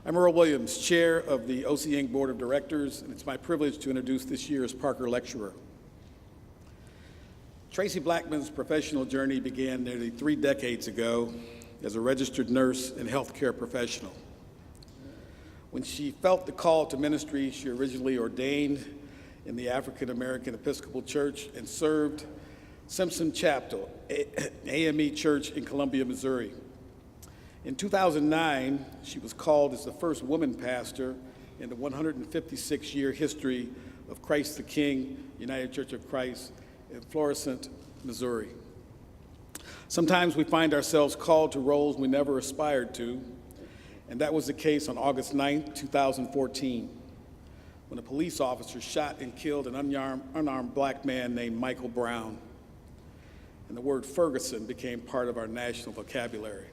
I'm Earl Williams, Chair of the OC Inc. Board of Directors, and it's my privilege to introduce this year's Parker Lecturer. Traci Blackmon's professional journey began nearly 3 decades ago as a registered nurse and healthcare professional. When she felt the call to ministry, she originally ordained in the African American Episcopal Church and served Simpson Chapel, AME Church in Columbia, Missouri. In 2009, she was called as the first woman pastor in the 156-year history of Christ the King United Church of Christ in Florissant, Missouri. Sometimes we find ourselves called to roles we never aspired to, and that was the case on August 9, 2014, when a police officer shot and killed an unarmed black man named Michael Brown, and the word Ferguson became part of our national vocabulary.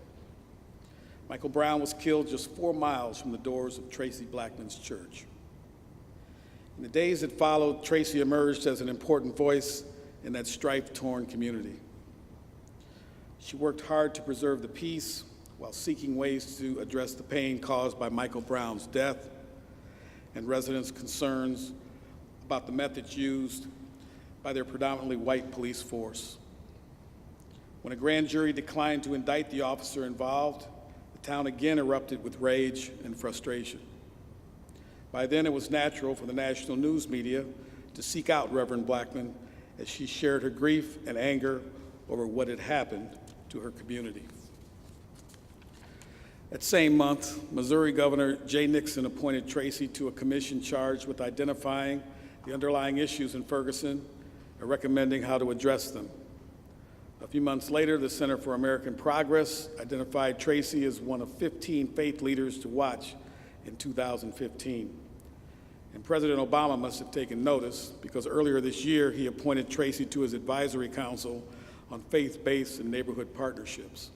Michael Brown was killed just 4 miles from the doors of Traci Blackmon's church. In the days that followed, Traci emerged as an important voice in that strife-torn community. She worked hard to preserve the peace while seeking ways to address the pain caused by Michael Brown's death and residents' concerns about the methods used by their predominantly white police force. When a grand jury declined to indict the officer involved, the town again erupted with rage and frustration. By then, it was natural for the national news media to seek out Reverend Blackmon as she shared her grief and anger over what had happened to her community. That same month, Missouri Governor Jay Nixon appointed Traci to a commission charged with identifying the underlying issues in Ferguson and recommending how to address them. A few months later, the Center for American Progress identified Traci as one of 15 faith leaders to watch in 2015. And President Obama must have taken notice because earlier this year, he appointed Traci to his advisory council on faith-based and neighborhood partnerships.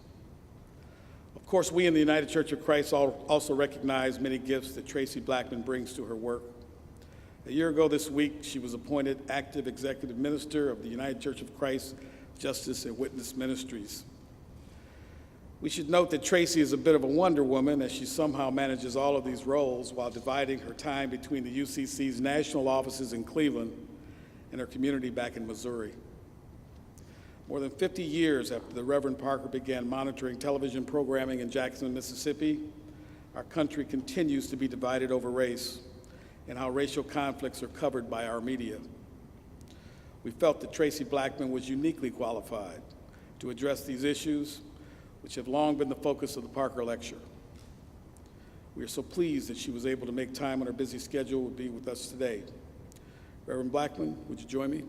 Of course, we in the United Church of Christ also recognize many gifts that Traci Blackmon brings to her work. A year ago this week, she was appointed active executive minister of the United Church of Christ Justice and Witness Ministries. We should note that Traci is a bit of a Wonder Woman as she somehow manages all of these roles while dividing her time between the UCC's national offices in Cleveland and her community back in Missouri. More than 50 years after the Reverend Parker began monitoring television programming in Jackson, Mississippi, our country continues to be divided over race and how racial conflicts are covered by our media. We felt that Traci Blackmon was uniquely qualified to address these issues, which have long been the focus of the Parker Lecture. We are so pleased that she was able to make time on her busy schedule to be with us today. Reverend Blackmon, would you join me?